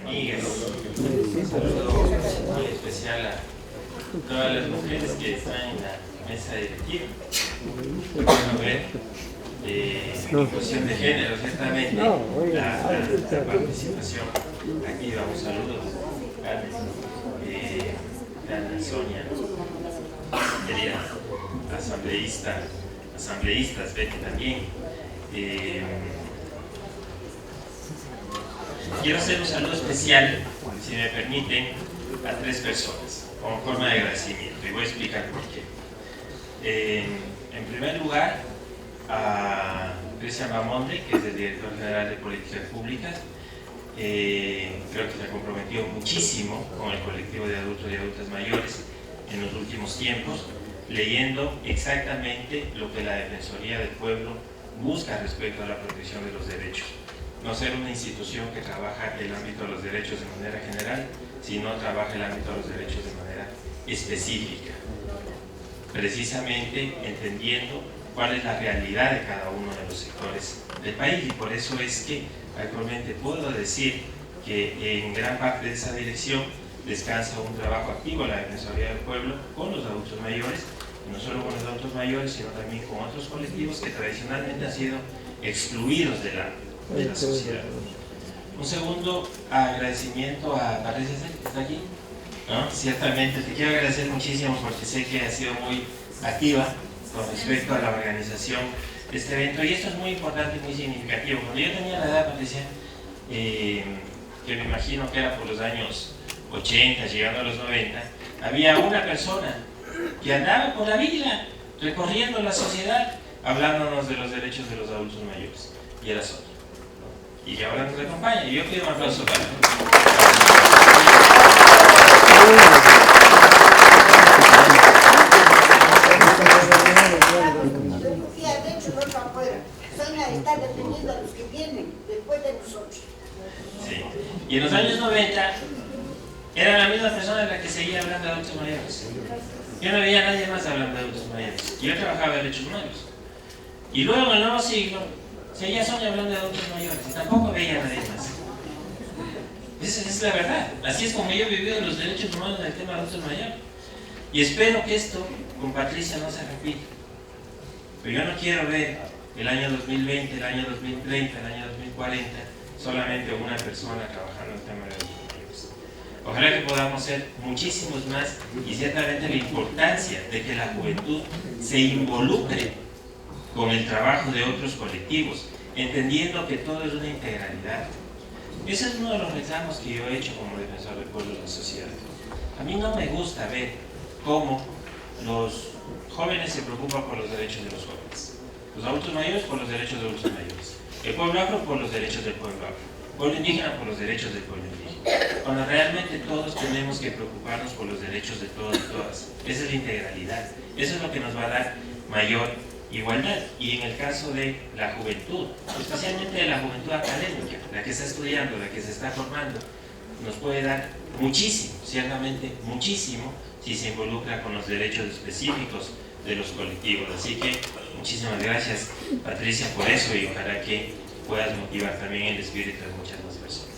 amigas. Un saludo muy especial a todas las mujeres que están en la mesa directiva. Bueno, ver cuestión de género, ciertamente, la participación activa. Un saludo, Carmen, Ana, Sonia, querida asambleístas, Betty también. Quiero hacer un saludo especial, si me permiten, a 3 personas, como forma de agradecimiento, y voy a explicar por qué. En primer lugar, a Cristian Bamonde, que es el director general de Políticas Públicas. Creo que se ha comprometido muchísimo con el colectivo de adultos y adultas mayores en los últimos tiempos, leyendo exactamente lo que la Defensoría del Pueblo busca respecto a la protección de los derechos. No ser una institución que trabaja el ámbito de los derechos de manera general, sino trabaja el ámbito de los derechos de manera específica, precisamente entendiendo cuál es la realidad de cada uno de los sectores del país. Y por eso es que actualmente puedo decir que en gran parte de esa dirección descansa un trabajo activo la Defensoría del Pueblo con los adultos mayores, y no solo con los adultos mayores, sino también con otros colectivos que tradicionalmente han sido excluidos de la sociedad. Un segundo agradecimiento a Patricia, que está aquí, ¿no? Ciertamente te quiero agradecer muchísimo porque sé que has sido muy activa con respecto a la organización de este evento, y esto es muy importante y muy significativo. Cuando yo tenía la edad, Patricia, que me imagino que era por los años 80, llegando a los 90, había una persona que andaba por la vida recorriendo la sociedad hablándonos de los derechos de los adultos mayores, y era Sonia, y que ahora nos acompaña, y yo pido un aplauso para él. Están defendiendo a los que vienen después de nosotros. Sí. Y en los años 90 era la misma persona la que seguía hablando de adultos mayores. Yo no veía a nadie más hablando de adultos mayores. Yo trabajaba de derechos humanos. Y luego en el nuevo siglo seguía Sonia hablando de adultos mayores y tampoco veía a nadie más. Esa es la verdad. Así es como yo he vivido los derechos humanos en el tema de adultos mayores. Y espero que esto con Patricia no se repita. Pero yo no quiero ver el año 2020, el año 2030, el año 2040, solamente una persona trabajando en el tema de los mayores. Ojalá que podamos ser muchísimos más, y ciertamente la importancia de que la juventud se involucre con el trabajo de otros colectivos, entendiendo que todo es una integralidad. Ese es uno de los reclamos que yo he hecho como defensor del pueblo de la sociedad. A mí no me gusta ver cómo los jóvenes se preocupan por los derechos de los jóvenes, los adultos mayores por los derechos de adultos mayores, el pueblo afro por los derechos del pueblo afro, el pueblo indígena por los derechos del pueblo indígena, cuando realmente todos tenemos que preocuparnos por los derechos de todos y todas. Esa es la integralidad, eso es lo que nos va a dar mayor igualdad. Y en el caso de la juventud, especialmente de la juventud académica, la que está estudiando, la que se está formando, nos puede dar muchísimo, ciertamente muchísimo, si se involucra con los derechos específicos de los colectivos. Así que muchísimas gracias, Patricia, por eso, y ojalá que puedas motivar también el espíritu de muchas más personas.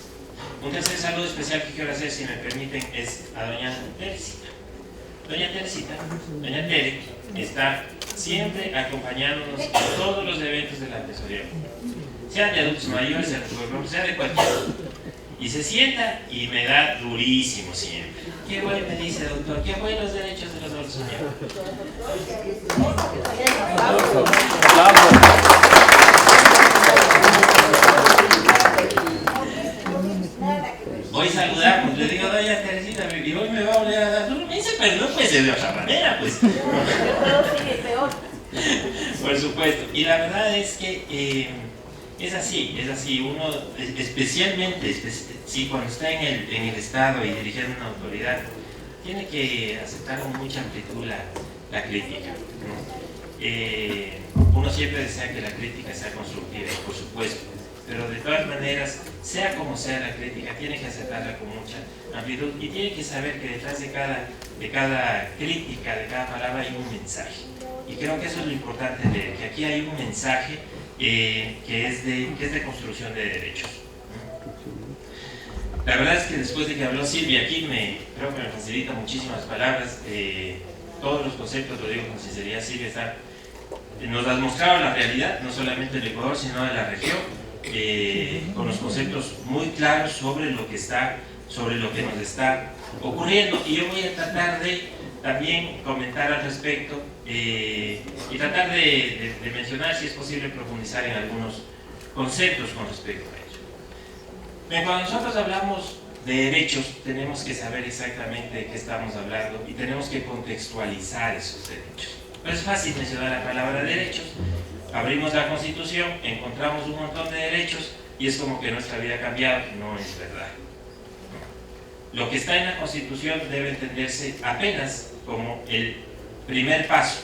Un tercer saludo especial que quiero hacer, si me permiten, es a doña Teresita. Doña Teresita, doña Tere, está siempre acompañándonos en todos los eventos de la Defensoría, sean de adultos mayores, sea de cualquier, y se sienta y me da durísimo siempre. Qué bueno, me dice, doctor, qué buenos derechos de los adultos mayores. Hoy saludamos, le digo, doña Teresita, y hoy me va a volver a dar duro. Me dice, pero no puede ser de otra manera, pues. Por supuesto. Y la verdad es que es así. Uno, especialmente si cuando está en el Estado y dirigiendo una autoridad, tiene que aceptar con mucha amplitud la crítica, ¿no? Uno siempre desea que la crítica sea constructiva, por supuesto, pero de todas maneras, sea como sea la crítica, tiene que aceptarla con mucha amplitud y tiene que saber que detrás de cada crítica, de cada palabra, hay un mensaje. Y creo que eso es lo importante, que aquí hay un mensaje que es de construcción de derechos. La verdad es que después de que habló Silvia aquí, creo que me facilita muchísimas palabras. Todos los conceptos, lo digo con sinceridad, Silvia nos has mostrado la realidad, no solamente del Ecuador, sino de la región, con los conceptos muy claros sobre lo que nos está ocurriendo. Y yo voy a tratar de también comentar al respecto y tratar de mencionar, si es posible, profundizar en algunos conceptos con respecto a ello. Bien, cuando nosotros hablamos de derechos, tenemos que saber exactamente de qué estamos hablando y tenemos que contextualizar esos derechos. No es fácil mencionar la palabra derechos. Abrimos la Constitución, encontramos un montón de derechos y es como que nuestra vida ha cambiado. No es verdad. Lo que está en la Constitución debe entenderse apenas como el primer paso.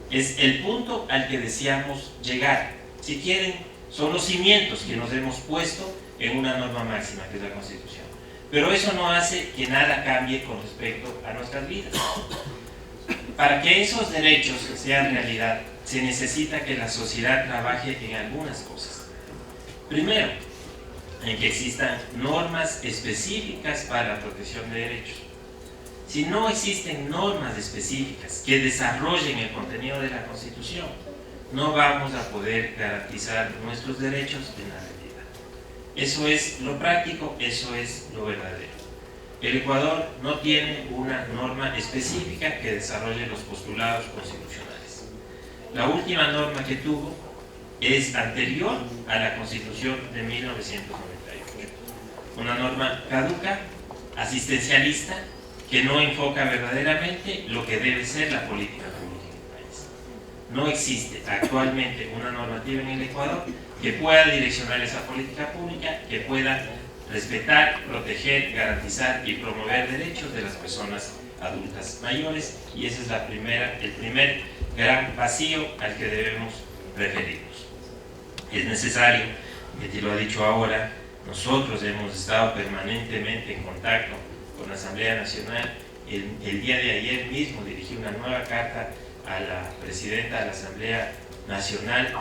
Es el punto al que deseamos llegar. Si quieren, son los cimientos que nos hemos puesto en una norma máxima, que es la Constitución. Pero eso no hace que nada cambie con respecto a nuestras vidas. Para que esos derechos sean realidad, se necesita que la sociedad trabaje en algunas cosas. Primero, en que existan normas específicas para la protección de derechos. Si no existen normas específicas que desarrollen el contenido de la Constitución, no vamos a poder garantizar nuestros derechos en la realidad. Eso es lo práctico, eso es lo verdadero. El Ecuador no tiene una norma específica que desarrolle los postulados constitucionales. La última norma que tuvo es anterior a la Constitución de 1998. Una norma caduca, asistencialista, que no enfoca verdaderamente lo que debe ser la política pública en el país. No existe actualmente una normativa en el Ecuador que pueda direccionar esa política pública, que pueda respetar, proteger, garantizar y promover derechos de las personas adultas mayores, y ese es el primer gran vacío al que debemos referirnos. Es necesario, Betty lo ha dicho ahora, nosotros hemos estado permanentemente en contacto con la Asamblea Nacional. El día de ayer mismo dirigí una nueva carta a la presidenta de la Asamblea Nacional,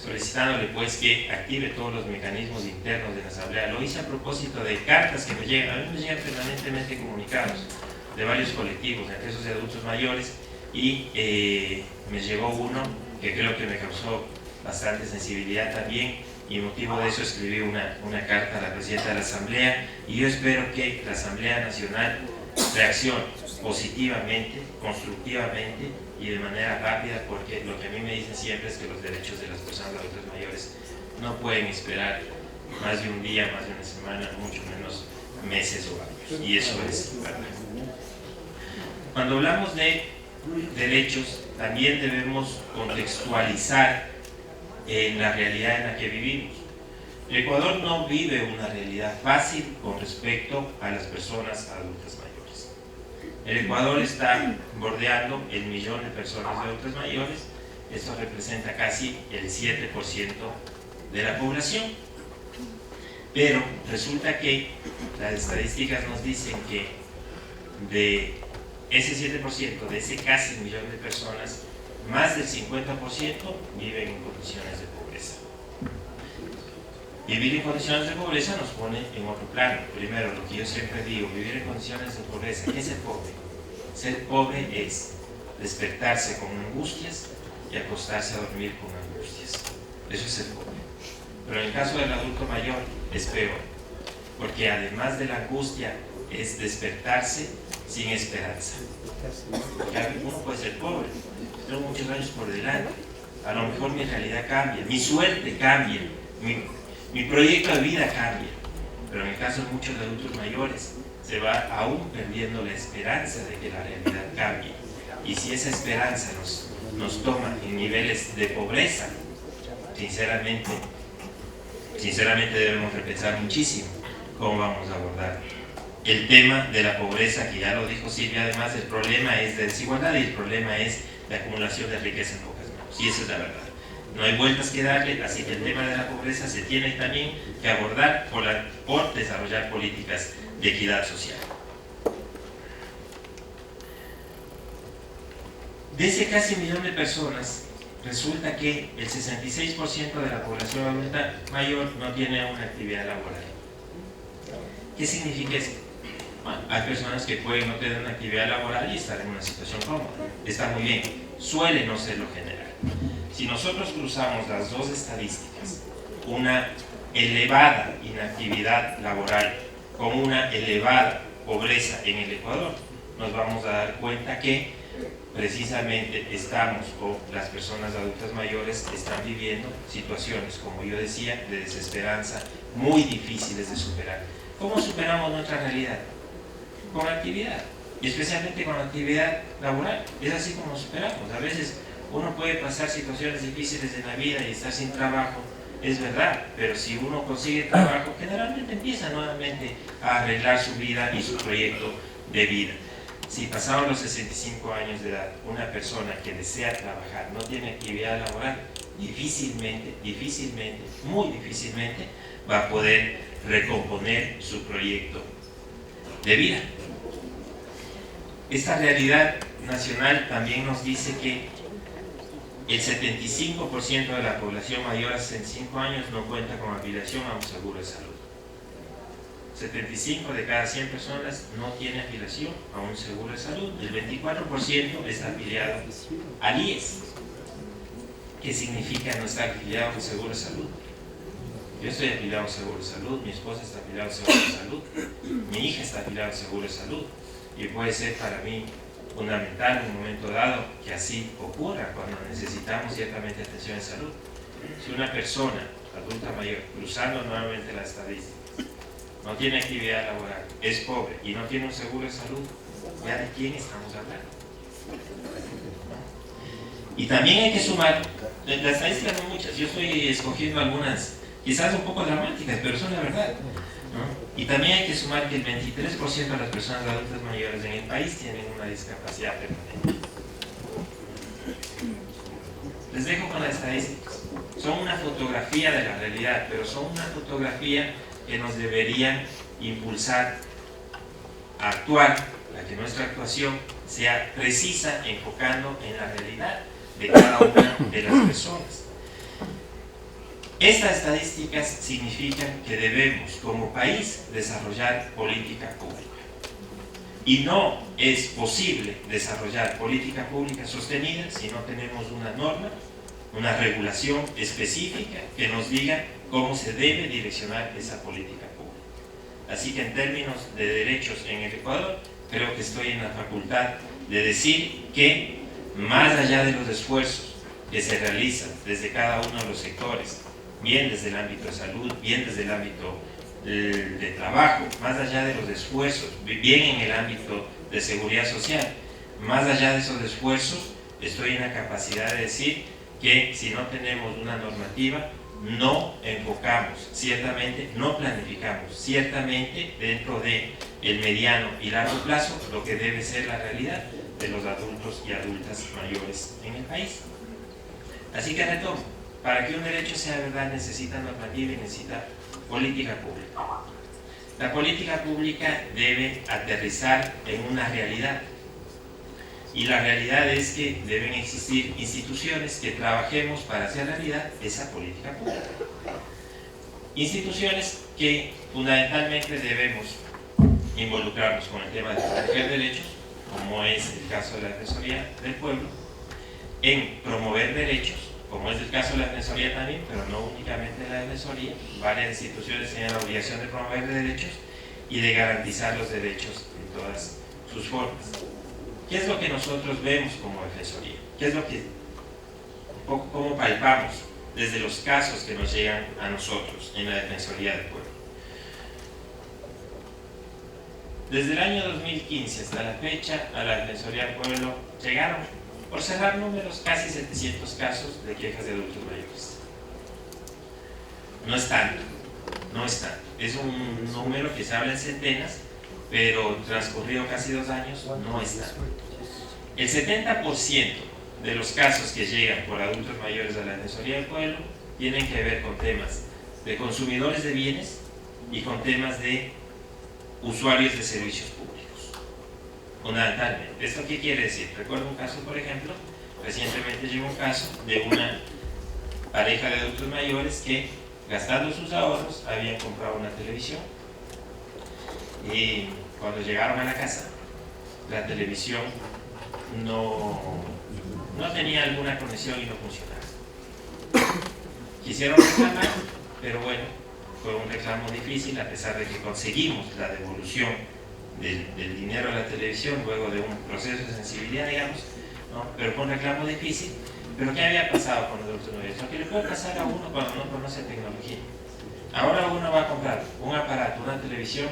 solicitándole pues que active todos los mecanismos internos de la Asamblea. Lo hice a propósito de cartas que me llegan. A mí me llegan permanentemente comunicados de varios colectivos, entre esos de adultos mayores, y me llegó uno que creo que me causó bastante sensibilidad también, y motivo de eso escribí una carta a la presidenta de la Asamblea, y yo espero que la Asamblea Nacional reaccione positivamente, constructivamente y de manera rápida, porque lo que a mí me dicen siempre es que los derechos de las personas adultas mayores no pueden esperar más de un día, más de una semana, mucho menos meses o años, y eso es verdad. Cuando hablamos de derechos, también debemos contextualizar en la realidad en la que vivimos. El Ecuador no vive una realidad fácil con respecto a las personas adultas mayores. El Ecuador está bordeando el 1.000.000 de personas adultas mayores. Esto representa casi el 7% de la población. Pero resulta que las estadísticas nos dicen que de ese 7%, de ese casi 1.000.000 de personas, más del 50% viven en condiciones de pobreza. Vivir en condiciones de pobreza nos pone en otro plano. Primero, lo que yo siempre digo, vivir en condiciones de pobreza. ¿Qué es ser pobre? Ser pobre es despertarse con angustias y acostarse a dormir con angustias. Eso es ser pobre. Pero en el caso del adulto mayor es peor, porque además de la angustia es despertarse sin esperanza. Uno puede ser pobre, tengo muchos años por delante, a lo mejor mi realidad cambia, mi suerte cambia, mi proyecto de vida cambia, pero en el caso de muchos adultos mayores se va aún perdiendo la esperanza de que la realidad cambie. Y si esa esperanza nos toma en niveles de pobreza, sinceramente debemos repensar muchísimo cómo vamos a abordar el tema de la pobreza, que ya lo dijo Silvia. Además, el problema es de desigualdad y el problema es la acumulación de riqueza en pocas manos, y esa es la verdad. No hay vueltas que darle, así que el tema de la pobreza se tiene también que abordar por desarrollar políticas de equidad social. De ese casi 1.000.000 de personas, resulta que el 66% de la población adulta mayor no tiene una actividad laboral. ¿Qué significa esto? Bueno, hay personas que pueden no tener una actividad laboral y estar en una situación cómoda. Está muy bien, suele no ser lo general. Si nosotros cruzamos las dos estadísticas, una elevada inactividad laboral con una elevada pobreza en el Ecuador, nos vamos a dar cuenta que precisamente estamos, o las personas adultas mayores están viviendo situaciones, como yo decía, de desesperanza, muy difíciles de superar. ¿Cómo superamos nuestra realidad? Con actividad, y especialmente con actividad laboral. Es así como superamos. A veces uno puede pasar situaciones difíciles en la vida y estar sin trabajo, es verdad, pero si uno consigue trabajo, generalmente empieza nuevamente a arreglar su vida y su proyecto de vida. Si pasados los 65 años de edad, una persona que desea trabajar no tiene actividad laboral, difícilmente, muy difícilmente, va a poder recomponer su proyecto de vida. Esta realidad nacional también nos dice que el 75% de la población mayor a 65 años no cuenta con afiliación a un seguro de salud. 75 de cada 100 personas no tiene afiliación a un seguro de salud. El 24% está afiliado al IES. ¿Qué significa no estar afiliado a un seguro de salud? Yo estoy afiliado a un seguro de salud, mi esposa está afiliada a un seguro de salud, mi hija está afiliada a un seguro de salud, y puede ser para mí fundamental en un momento dado que así ocurra cuando necesitamos ciertamente atención en salud. Si una persona adulta mayor, cruzando nuevamente las estadísticas, no tiene actividad laboral, es pobre y no tiene un seguro de salud, ¿ya de quién estamos hablando? Y también hay que sumar, las estadísticas son muchas, yo estoy escogiendo algunas, quizás un poco dramáticas, pero son la verdad, ¿no? Y también hay que sumar que el 23% de las personas adultas mayores en el país tienen una discapacidad permanente. Les dejo con las estadísticas. Son una fotografía de la realidad, pero son una fotografía que nos deberían impulsar a actuar, a que nuestra actuación sea precisa, enfocando en la realidad de cada una de las personas. Estas estadísticas significan que debemos, como país, desarrollar política pública. Y no es posible desarrollar política pública sostenida si no tenemos una norma, una regulación específica que nos diga cómo se debe direccionar esa política pública. Así que en términos de derechos en el Ecuador, creo que estoy en la facultad de decir que, más allá de los esfuerzos que se realizan desde cada uno de los sectores, bien desde el ámbito de salud, bien desde el ámbito de trabajo, más allá de los esfuerzos, bien en el ámbito de seguridad social, más allá de esos esfuerzos, estoy en la capacidad de decir que si no tenemos una normativa, no enfocamos, ciertamente no planificamos, ciertamente dentro del mediano y largo plazo, lo que debe ser la realidad de los adultos y adultas mayores en el país. Así que retomo, para que un derecho sea verdad necesita normativa y necesita política pública. La política pública debe aterrizar en una realidad. Y la realidad es que deben existir instituciones que trabajemos para hacer realidad esa política pública. Instituciones que fundamentalmente debemos involucrarnos con el tema de proteger derechos, como es el caso de la Defensoría del Pueblo, en promover derechos, como es el caso de la Defensoría también, pero no únicamente la Defensoría. Varias instituciones tienen la obligación de promover derechos y de garantizar los derechos en todas sus formas. ¿Qué es lo que nosotros vemos como Defensoría? ¿Qué es lo que, cómo palpamos desde los casos que nos llegan a nosotros en la Defensoría del Pueblo? Desde el año 2015 hasta la fecha, a la Defensoría del Pueblo llegaron, por cerrar números, casi 700 casos de quejas de adultos mayores. No es tanto, no es tanto. Es un número que se habla en centenas, pero transcurrido casi 2 años, no es tanto. El 70% de los casos que llegan por adultos mayores a la Defensoría del Pueblo tienen que ver con temas de consumidores de bienes y con temas de usuarios de servicios públicos. Fundamentalmente. ¿Esto qué quiere decir? Recuerdo un caso, por ejemplo, Recientemente llegó un caso de una pareja de adultos mayores que, gastando sus ahorros, habían comprado una televisión. Y cuando llegaron a la casa, la televisión no tenía alguna conexión y no funcionaba. Quisieron reclamar, pero bueno, fue un reclamo difícil, a pesar de que conseguimos la devolución del dinero a la televisión luego de un proceso de sensibilidad, digamos, ¿no? Pero fue un reclamo difícil. Pero ¿qué había pasado con los adultos mayores? Lo que le puede pasar a uno cuando no conoce tecnología. Ahora uno va a comprar un aparato, una televisión,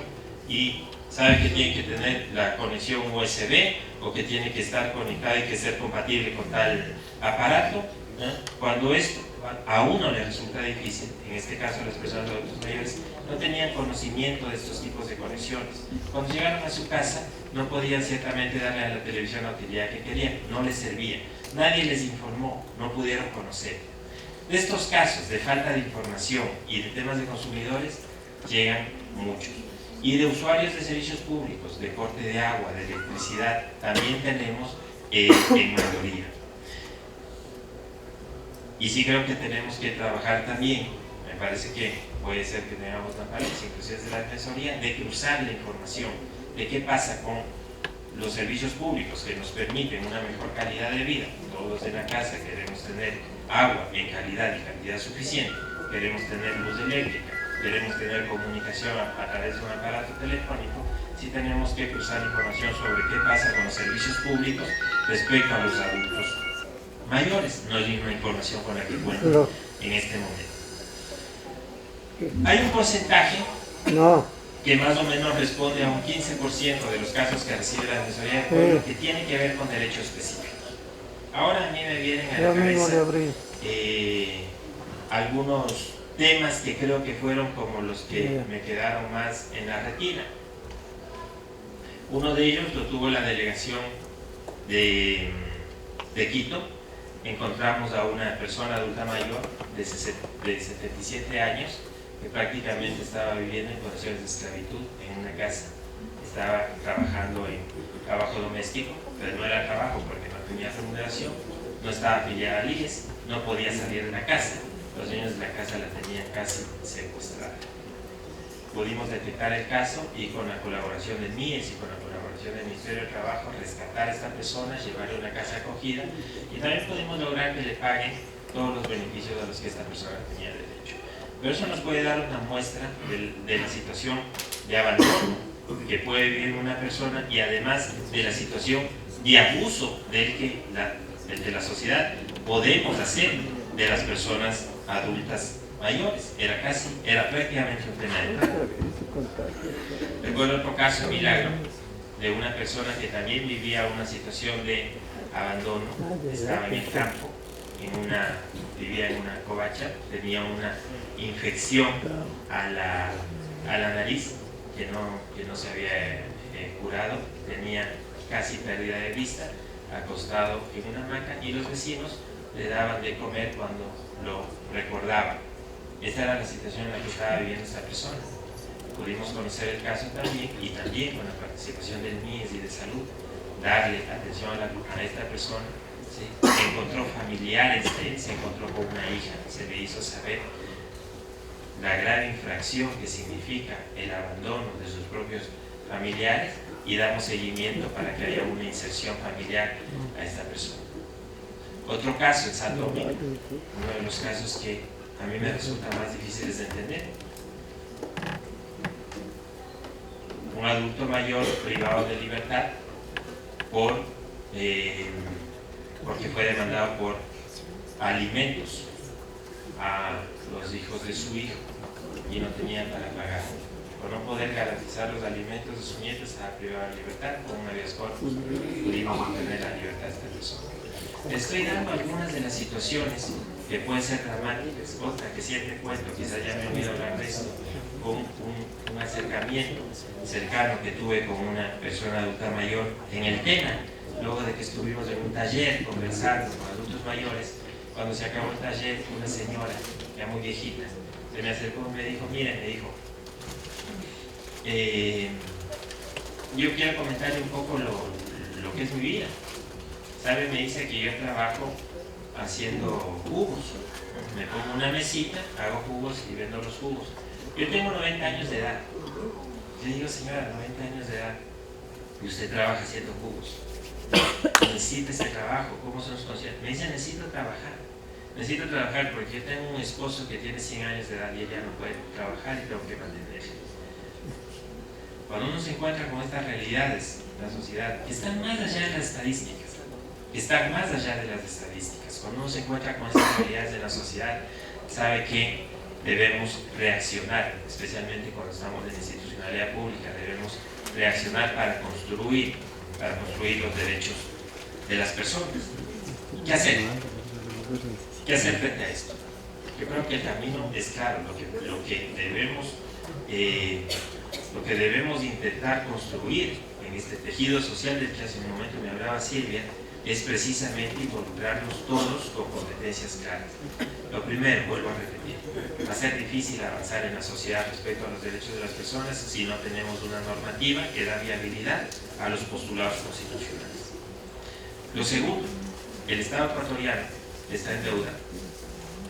y sabe que tiene que tener la conexión USB o que tiene que estar conectada y que ser compatible con tal aparato, ¿no? Cuando esto a uno le resulta difícil, en este caso las personas adultos mayores no tenían conocimiento de estos tipos de conexiones. Cuando llegaron a su casa no podían ciertamente darle a la televisión la utilidad que querían, no les servía, nadie les informó, no pudieron conocer. De estos casos de falta de información y de temas de consumidores llegan muchos. Y de usuarios de servicios públicos, de corte de agua, de electricidad, también tenemos en mayoría. Y sí creo que tenemos que trabajar también, me parece que puede ser que tengamos la falencia, inclusive desde la Defensoría, de cruzar la información de qué pasa con los servicios públicos que nos permiten una mejor calidad de vida. Todos en la casa queremos tener agua en calidad y cantidad suficiente, queremos tener luz eléctrica, queremos tener comunicación a través de un aparato telefónico. Sí tenemos que cruzar información sobre qué pasa con los servicios públicos respecto a los adultos mayores. No hay una información con la que cuento en este momento. Hay un porcentaje que más o menos responde a un 15% de los casos que recibe la Defensoría del Pueblo que tiene que ver con derechos específicos. Ahora a mí me vienen a la cabeza algunos temas que creo que fueron como los que me quedaron más en la retina. Uno de ellos lo tuvo la delegación de Quito. Encontramos a una persona adulta mayor de 77 años que prácticamente estaba viviendo en condiciones de esclavitud en una casa. Estaba trabajando en trabajo doméstico, pero no era trabajo porque no tenía remuneración, no estaba afiliada al IES, no podía salir de la casa. Los niños de la casa la tenían casi secuestrada. Pudimos detectar el caso y con la colaboración del MIES y con la colaboración del Ministerio del Trabajo rescatar a esta persona, llevarle a una casa acogida, y también pudimos lograr que le paguen todos los beneficios a los que esta persona tenía derecho. Pero eso nos puede dar una muestra de la situación de abandono que puede vivir una persona y además de la situación de abuso del que de la sociedad podemos hacer de las personas adultas mayores. Era prácticamente un tema de trato. Recuerdo otro caso, Milagro, de una persona que también vivía una situación de abandono, estaba en el campo, vivía en una covacha, tenía una infección a la nariz que no se había curado, tenía casi pérdida de vista, acostado en una hamaca, y los vecinos le daban de comer cuando lo recordaban. Esta era la situación en la que estaba viviendo esta persona. Pudimos conocer el caso también, y también con la participación del MIES y de salud, darle atención a esta persona. ¿Sí? Encontró familiares, se encontró con una hija, se le hizo saber la grave infracción que significa el abandono de sus propios familiares, y damos seguimiento para que haya una inserción familiar a esta persona. Otro caso en Santo Domingo, uno de los casos que a mí me resulta más difíciles de entender. Un adulto mayor privado de libertad porque fue demandado por alimentos a los hijos de su hijo y no tenía para pagar. Por no poder garantizar los alimentos de su nieto, estaba privado de libertad. Con un habeas corpus pudimos obtener la libertad de esta persona. Les estoy dando algunas de las situaciones que pueden ser dramáticas. Otra que siempre cuento, quizás ya me he oído hablar de esto, con un acercamiento cercano que tuve con una persona adulta mayor en el TENA, luego de que estuvimos en un taller conversando con adultos mayores. Cuando se acabó el taller, una señora, ya muy viejita, se me acercó y me dijo, miren, yo quiero comentarle un poco lo que es mi vida. ¿Sabe? Me dice que yo trabajo haciendo jugos. Me pongo una mesita, hago jugos y vendo los jugos. Yo tengo 90 años de edad. Yo digo, señora, 90 años de edad, y usted trabaja haciendo jugos. Necesita ese trabajo. ¿Cómo son sus conciertos? Me dice, necesito trabajar. Necesito trabajar porque yo tengo un esposo que tiene 100 años de edad y ella no puede trabajar y tengo que mantenerse. Cuando uno se encuentra con estas realidades de la sociedad, que están más allá de las estadísticas, cuando uno se encuentra con estas realidades de la sociedad, sabe que debemos reaccionar, especialmente cuando estamos en institucionalidad pública, debemos reaccionar para construir los derechos de las personas. ¿Qué hacer? ¿Qué hacer frente a esto? Yo creo que el camino es claro. Lo que debemos intentar construir en este tejido social del que hace un momento me hablaba Silvia es precisamente involucrarnos todos con competencias claras. Lo primero, vuelvo a repetir, va a ser difícil avanzar en la sociedad respecto a los derechos de las personas si no tenemos una normativa que da viabilidad a los postulados constitucionales. Lo segundo, el Estado ecuatoriano está en deuda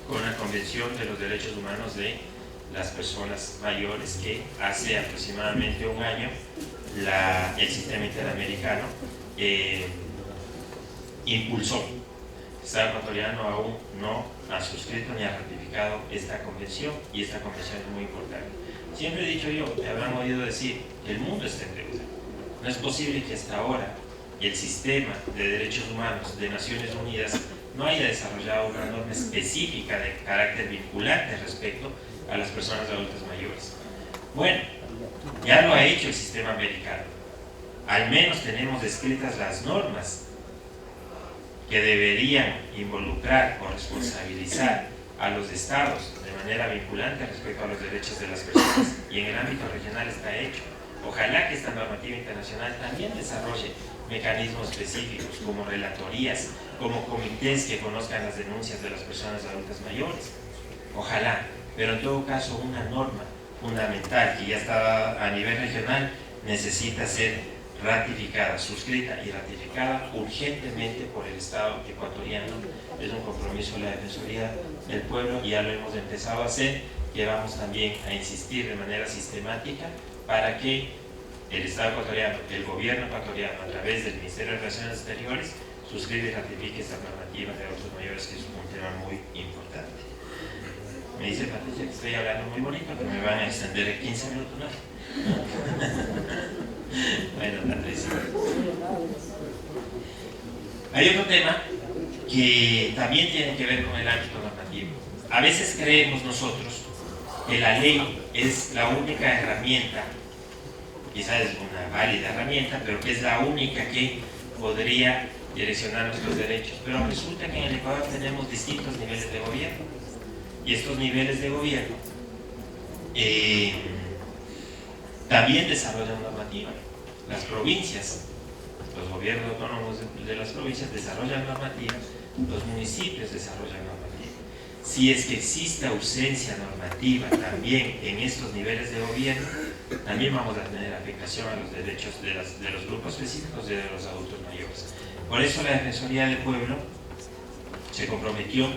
con la Convención de los Derechos Humanos de las Personas Mayores que hace aproximadamente un año el sistema interamericano impulsó. El Estado ecuatoriano aún no ha suscrito ni ha ratificado esta convención y esta convención es muy importante. Siempre he dicho yo, me habrán oído decir, el mundo está en deuda. No es posible que hasta ahora el sistema de derechos humanos de Naciones Unidas no haya desarrollado una norma específica de carácter vinculante respecto a las personas adultas mayores. Bueno, ya lo ha hecho el sistema americano. Al menos tenemos descritas las normas que deberían involucrar o responsabilizar a los estados de manera vinculante respecto a los derechos de las personas, y en el ámbito regional está hecho. Ojalá que esta normativa internacional también desarrolle mecanismos específicos como relatorías, como comités que conozcan las denuncias de las personas adultas mayores. Ojalá, pero en todo caso una norma fundamental que ya está a nivel regional necesita ser ratificada, suscrita y ratificada urgentemente por el Estado ecuatoriano. Es un compromiso de la Defensoría del Pueblo y ya lo hemos empezado a hacer, que vamos también a insistir de manera sistemática para que el Estado ecuatoriano, el gobierno ecuatoriano, a través del Ministerio de Relaciones Exteriores, suscriba y ratifique esta normativa de adultos mayores, que es un tema muy importante. Me dice Patricia que estoy hablando muy bonito, que me van a extender 15 minutos más. Bueno, Patricia. Hay otro tema que también tiene que ver con el ámbito normativo. A veces creemos nosotros que la ley es la única herramienta, quizás es una válida herramienta, pero que es la única que podría direccionar nuestros derechos. Pero resulta que en el Ecuador tenemos distintos niveles de gobierno. Y estos niveles de gobierno también desarrollan normativa. Las provincias, los gobiernos autónomos de las provincias desarrollan normativa, los municipios desarrollan normativa. Si es que existe ausencia normativa también en estos niveles de gobierno, también vamos a tener afectación a los derechos de los grupos específicos de los adultos mayores. Por eso la Defensoría del Pueblo se comprometió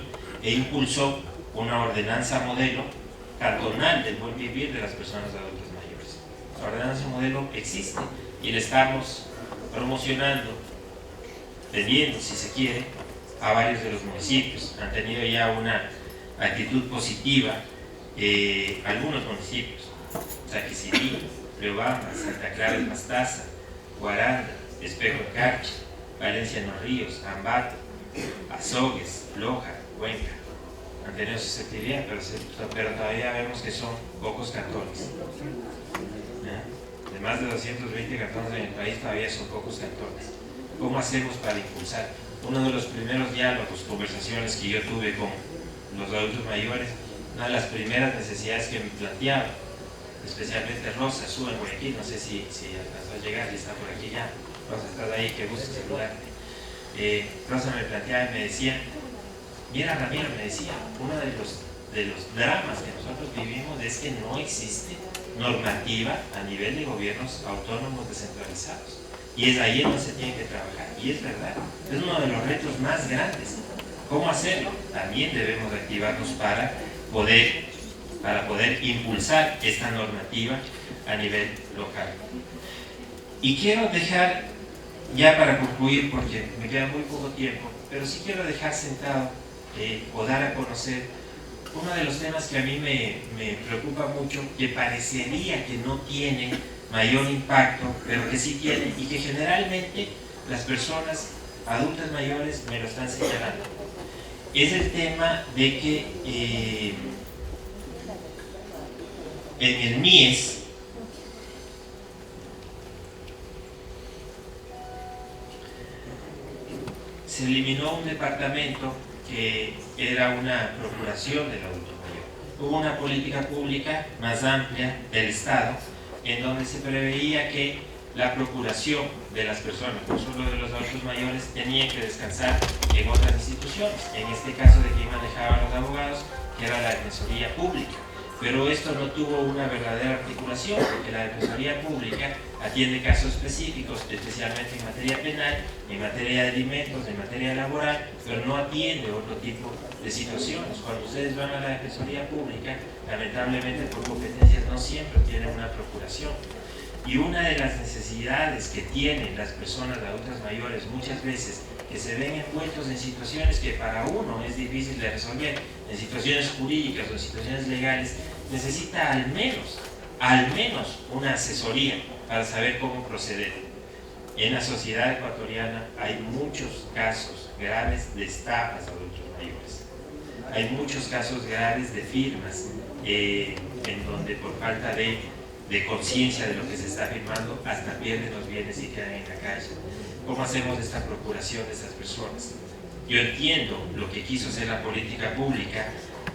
e impulsó una ordenanza modelo cantonal del buen vivir de las personas adultas mayores. La ordenanza modelo existe y la estamos promocionando, teniendo, si se quiere, a varios de los municipios. Han tenido ya una actitud positiva algunos municipios: Saquicilí, Riobamba, Santa Clara de Pastaza, Guaranda, Espejo de Carchi, Valencia en los Ríos, Ambato, Azogues, Loja, Cuenca. Han tenido susceptibilidad, pero todavía vemos que son pocos cantones. De más de 220 cantones en el país, todavía son pocos cantones. ¿Cómo hacemos para impulsar? Uno de los primeros diálogos, conversaciones que yo tuve con los adultos mayores, una de las primeras necesidades que me planteaba, especialmente Rosa, sube en Guayaquil, no sé si alcanzó a llegar y está por aquí ya. Rosa, estás ahí, que gusto saludarte. Rosa me planteaba y me decía: mira, Ramiro, me decía, uno de los dramas que nosotros vivimos es que no existe normativa a nivel de gobiernos autónomos descentralizados. Y es ahí donde se tiene que trabajar. Y es verdad, es uno de los retos más grandes. ¿Cómo hacerlo? También debemos activarnos para poder impulsar esta normativa a nivel local. Y quiero dejar, ya para concluir, porque me queda muy poco tiempo, pero sí quiero dejar sentado o dar a conocer uno de los temas que a mí me preocupa mucho, que parecería que no tienen mayor impacto, pero que sí tienen, y que generalmente las personas adultas mayores me lo están señalando. Es el tema de que en el MIES se eliminó un departamento que era una procuración del adulto mayor. Hubo una política pública más amplia del Estado en donde se preveía que la procuración de las personas, no solo de los adultos mayores, tenía que descansar en otras instituciones. En este caso de quien manejaba los abogados, que era la Defensoría Pública. Pero esto no tuvo una verdadera articulación, porque la Defensoría Pública atiende casos específicos, especialmente en materia penal, en materia de alimentos, en materia laboral, pero no atiende otro tipo de situaciones. Cuando ustedes van a la Defensoría Pública, lamentablemente por competencias no siempre tienen una procuración. Y una de las necesidades que tienen las personas adultas mayores muchas veces, que se ven envueltos en situaciones que para uno es difícil de resolver, en situaciones jurídicas o en situaciones legales, necesita al menos una asesoría para saber cómo proceder. En la sociedad ecuatoriana hay muchos casos graves de estafas a adultos mayores. Hay muchos casos graves de firmas en donde por falta de conciencia de lo que se está firmando hasta pierden los bienes y quedan en la calle. ¿Cómo hacemos esta procuración de esas personas? Yo entiendo lo que quiso hacer la política pública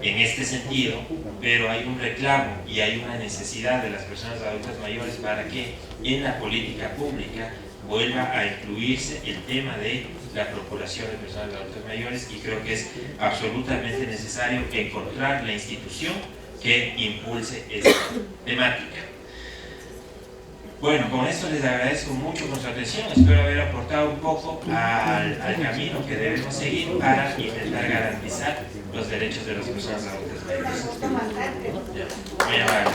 en este sentido, pero hay un reclamo y hay una necesidad de las personas adultas mayores para que en la política pública vuelva a incluirse el tema de la procuración de personas adultas mayores, y creo que es absolutamente necesario encontrar la institución que impulse esta temática. Bueno, con esto les agradezco mucho por su atención. Espero haber aportado un poco al camino que debemos seguir para intentar garantizar los derechos de las personas adultas mayores. Muy amable.